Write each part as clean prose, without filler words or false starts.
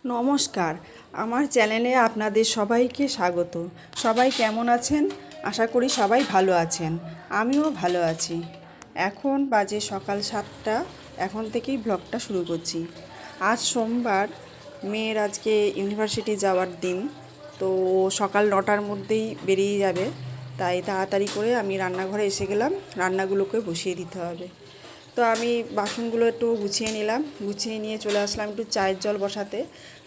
নমস্কার, আমার চ্যানেলে আপনাদের সবাইকে স্বাগত। সবাই কেমন আছেন? আশা করি সবাই ভালো আছেন। আমিও ভালো আছি। এখন বাজে সকাল 7টা। এখন থেকেই ব্লগটা শুরু করছি। আজ সোমবার, মেয়ের আজকে ইউনিভার্সিটি যাওয়ার দিন। তো সকাল 9টার মধ্যেই বেরিয়ে যাবে, তাই তাড়াতাড়ি করে আমি রান্নাঘরে এসে গেলাম। রান্নাগুলোকে বসিয়ে দিতে হবে। তো আমি বাসনগুলো একটু গুছিয়ে নিলাম, গুছিয়ে নিয়ে চলে আসলাম একটু চায়ের জল বসাতে।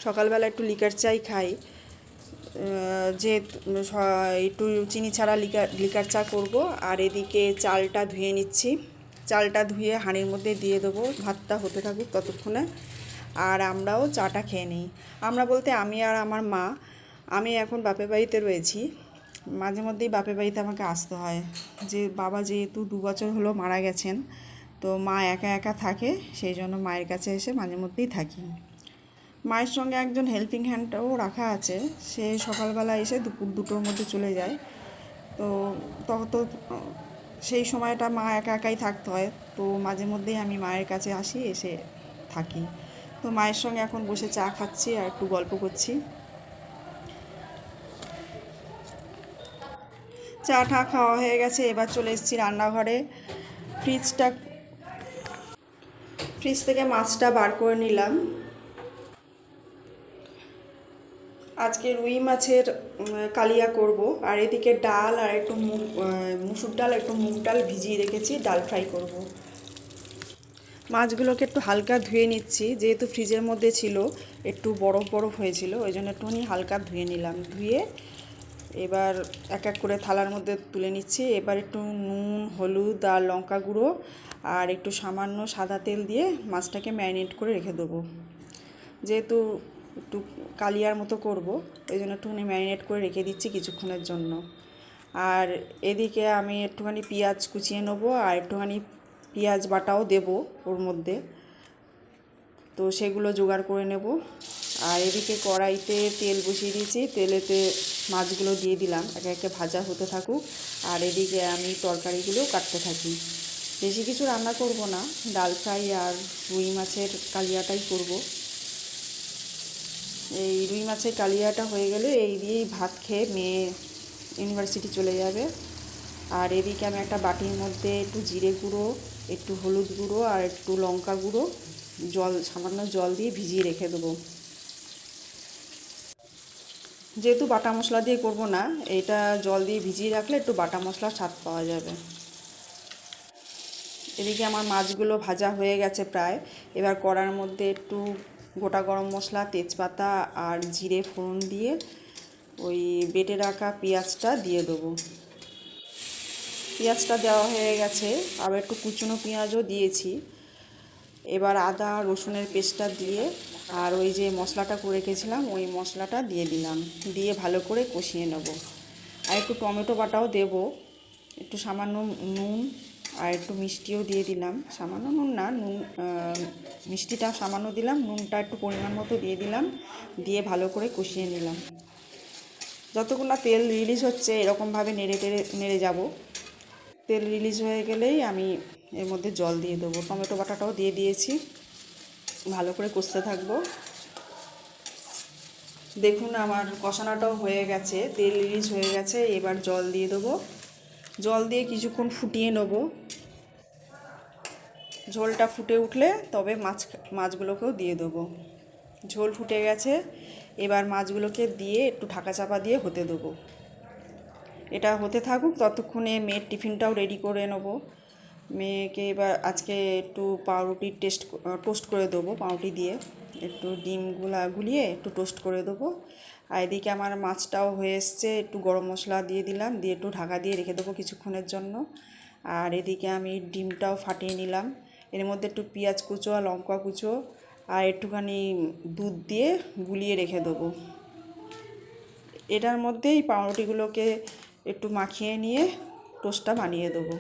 সকালবেলা একটু লিকার চাই খাই, যে একটু চিনি ছাড়া লিকার চা করব। আর এদিকে চালটা ধুয়ে নিচ্ছি। চালটা ধুয়ে হাঁড়ির মধ্যে দিয়ে দেবো, ভাতটা হতে থাকুক ততক্ষণে। আর আমরাও চাটা খেয়ে নিই। আমরা বলতে আমি আর আমার মা। আমি এখন বাপের বাড়িতে রয়েছি। মাঝে মধ্যেই বাপের বাড়িতে আমাকে আসতে হয়, যে বাবা যেহেতু 2 বছর হলো মারা গেছেন, তো মা একা একা থাকে, সেই জন্য মায়ের কাছে এসে মাঝে মধ্যেই থাকি। মায়ের সঙ্গে একজন হেল্পিং হ্যান্ডটাও রাখা আছে, সে সকালবেলা এসে দুপুর 2টোর মধ্যে চলে যায়। তো তো সেই সময়টা মা একা একাই থাকতে হয়, তো মাঝে মধ্যেই আমি মায়ের কাছে আসি, এসে থাকি। তো মায়ের সঙ্গে এখন বসে চা খাচ্ছি আর একটু গল্প করছি। চা টা খাওয়া হয়ে গেছে, এবার চলে এসেছি রান্নাঘরে। ফ্রিজ থেকে মাছটা বার করে নিলাম। আজকে রুই মাছের কালিয়া করব। আর এদিকে ডাল আর একটু মুসুর ডাল, একটু মুগ ডাল ভিজিয়ে রেখেছি, ডাল ফ্রাই করব। মাছগুলোকে একটু হালকা ধুয়ে নিচ্ছি, যেহেতু ফ্রিজের মধ্যে ছিল, একটু বরফ বরফ হয়েছিল, ওই জন্য একটুখানি হালকা ধুয়ে নিলাম। ধুয়ে এবার এক এক করে থালার মধ্যে তুলে নিচ্ছি। এবার একটু নুন, হলুদ আর লঙ্কা গুঁড়ো আর একটু সামান্য সাদা তেল দিয়ে মাছটাকে ম্যারিনেট করে রেখে দেবো। যেহেতু একটু কালিয়ার মতো করব, এই জন্য একটুখানি ম্যারিনেট করে রেখে দিচ্ছি কিছুক্ষণের জন্য। আর এদিকে আমি একটুখানি পেঁয়াজ কুচিয়ে নেবো আর একটুখানি পেঁয়াজ বাটাও দেব ওর মধ্যে, তো সেগুলো জোগাড় করে নেব। আর এদিকে কড়াইতে তেল বসিয়ে দিয়েছি, তেলেতে মাছগুলো দিয়ে দিলাম, একে একে ভাজা হতে থাকুক। আর এদিকে আমি তরকারিগুলো কাটতে থাকি। বেশি কিছু রান্না করব না, ডাল ফ্রাই আর রুই মাছের কালিয়াটাই করব। এই রুই মাছের কালিয়াটা হয়ে গেলে এই দিয়েই ভাত খেয়ে মেয়ে ইউনিভার্সিটি চলে যাবে। আর এদিকে আমি একটা বাটির মধ্যে একটু জিরে গুঁড়ো, একটু হলুদ গুঁড়ো আর একটু লঙ্কা গুঁড়ো সামান্য জল দিয়ে ভিজিয়ে রেখে দেবো। যেহেতু বাটা মশলা দিয়ে করব না, এটা জল দিয়ে ভিজিয়ে রাখলে একটু বাটা মশলার স্বাদ পাওয়া যাবে। এদিকে আমার মাছগুলো ভাজা হয়ে গেছে প্রায়। এবার কড়ার মধ্যে একটু গোটা গরম মশলা, তেজপাতা আর জিরে ফোড়ন দিয়ে ওই বেটে রাখা পেঁয়াজটা দিয়ে দেবো। পেঁয়াজটা দেওয়া হয়ে গেছে, আবার একটু কুচনো পেঁয়াজও দিয়েছি। এবার আদা রসুনের পেস্টটা দিয়ে আর ওই যে মশলাটা করে রেখেছিলাম ওই মশলাটা দিয়ে দিলাম, দিয়ে ভালো করে কষিয়ে নেব। আর একটু টমেটো বাটাও দেব, একটু সামান্য নুন আর একটু মিষ্টিও দিয়ে দিলাম। সামান্য নুন না, মিষ্টিটা সামান্য দিলাম, নুনটা একটু পরিমাণ মতো দিয়ে দিলাম, দিয়ে ভালো করে কষিয়ে নিলাম। যতক্ষণ না তেল রিলিজ হচ্ছে এরকমভাবে নেড়ে যাব। তেল রিলিজ হয়ে গেলেই আমি এর মধ্যে জল দিয়ে দেবো। টমেটো বাটাটাও দিয়ে দিয়েছি, ভালো করে কষতে থাকবো। দেখুন আমার কষানোটাও হয়ে গেছে, তেল রিলিজ হয়ে গেছে। এবার জল দিয়ে দেবো, জল দিয়ে কিছুক্ষণ ফুটিয়ে নেব। ঝোলটা ফুটে উঠলে তবে মাছগুলোকেও দিয়ে দেবো। ঝোল ফুটে গেছে, এবার মাছগুলোকে দিয়ে একটু ঢাকা চাপা দিয়ে হতে দেবো। এটা হতে থাকুক, ততক্ষণে মেয়ের টিফিনটাও রেডি করে নেব। মেয়েকে এবার আজকে একটু পাউরুটি টোস্ট করে দেবো, পাউরুটি দিয়ে একটু ডিমগুলা গুলিয়ে একটু টোস্ট করে দেবো। আর এদিকে আমার মাছটাও হয়ে এসছে, একটু গরম মশলা দিয়ে দিলাম, দিয়ে একটু ঢাকা দিয়ে রেখে দেবো কিছুক্ষণের জন্য। আর এদিকে আমি ডিমটাও ফাটিয়ে নিলাম, এর মধ্যে একটু পেঁয়াজ কুচো আর লঙ্কা কুচো আর একটুখানি দুধ দিয়ে গুলিয়ে রেখে দেবো। এটার মধ্যেই পাউরুটিগুলোকে একটু মাখিয়ে নিয়ে টোস্টটা বানিয়ে দেবো।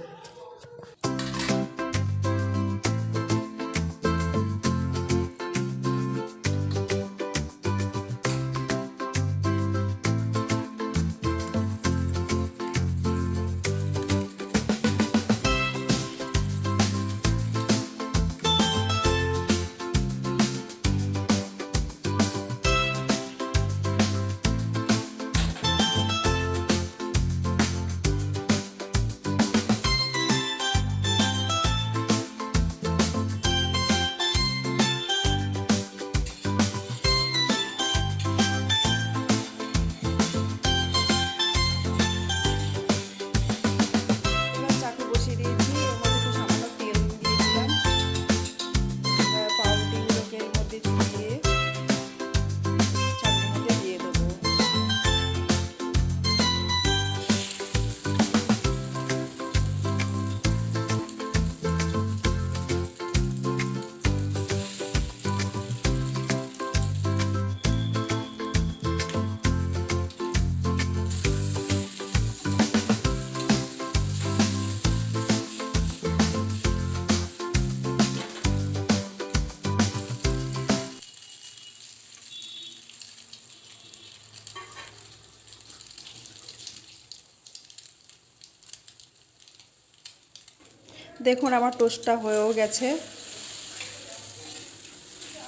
দেখুন আমার টোস্টটা হয়েও গেছে।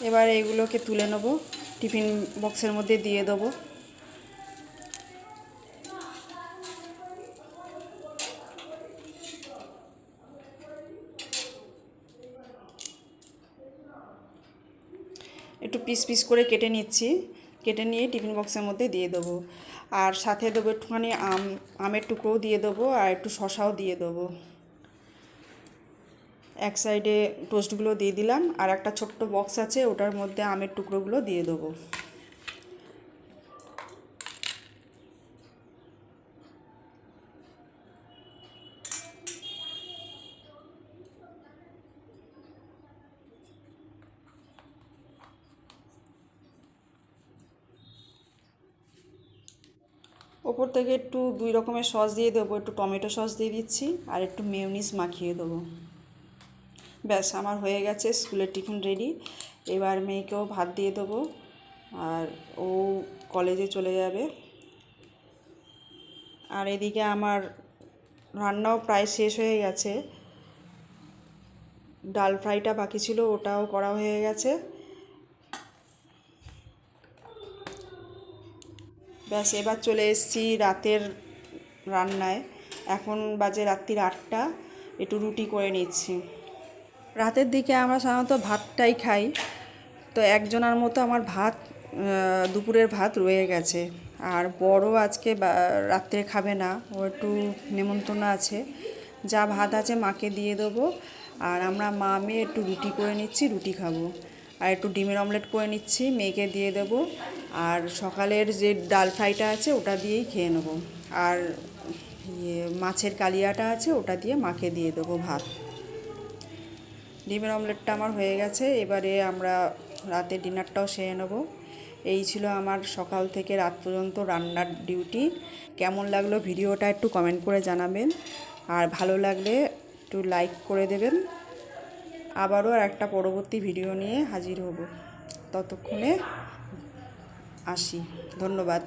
এবার এগুলোকে তুলে নেব, টিফিন বক্সের মধ্যে দিয়ে দেবো। একটু পিস পিস করে কেটে নিচ্ছি, কেটে নিয়ে টিফিন বক্সের মধ্যে দিয়ে দেবো। আর সাথে দেবো একটুখানি আমের টুকরোও দিয়ে দেবো, আর একটু শশাও দিয়ে দেবো। এক সাইডে টোস্টগুলো দিয়ে দিলাম, আর একটা ছোট্ট বক্স আছে ওটার মধ্যে আমের টুকরোগুলো দিয়ে দেবো। ওপর থেকে একটু 2 রকমের সস দিয়ে দেবো, একটু টমেটো সস দিয়ে দিচ্ছি আর একটু মেয়োনিজ মাখিয়ে দেবো। ব্যাস আমার হয়ে গেছে স্কুলের টিফিন রেডি। এবার মেয়েকেও ভাত দিয়ে দেবো, আর ও কলেজে চলে যাবে। আর এদিকে আমার রান্নাও প্রায় শেষ হয়ে গেছে, ডাল ফ্রাইটা বাকি ছিল, ওটাও করা হয়ে গেছে। ব্যাস এবার চলে এসেছি রাতের রান্নায়। এখন বাজে রাত্রির 8টা, একটু রুটি করে নিচ্ছি। রাতের দিকে আমরা সাধারণত ভাতটাই খাই, তো একজনের মতো আমার ভাত, দুপুরের ভাত রয়ে গেছে। আর বড় আজকে রাত্রে খাবে না, ও একটু নেমন্তন্ন আছে। যা ভাত আছে মাকে দিয়ে দেবো, আর আমরা মা মেয়ে একটু রুটি করে নিচ্ছি, রুটি খাবো। আর একটু ডিমের অমলেট করে নিচ্ছি, মেয়েকে দিয়ে দেবো। আর সকালের যে ডাল ফ্রাইটা আছে ওটা দিয়েই খেয়ে নেবো। আর মাছের কালিয়াটা আছে ওটা দিয়ে মাকে দিয়ে দেবো ভাত। ডিমের অমলেটটা আমার হয়ে গেছে, এবারে আমরা রাতে ডিনারটাও সেরে নেব। এই ছিল আমার সকাল থেকে রাত পর্যন্ত রান্নার ডিউটি। কেমন লাগলো ভিডিওটা একটু কমেন্ট করে জানাবেন, আর ভালো লাগলে একটু লাইক করে দেবেন। আবারও আর একটা পরবর্তী ভিডিও নিয়ে হাজির হব, ততক্ষণে আসি। ধন্যবাদ।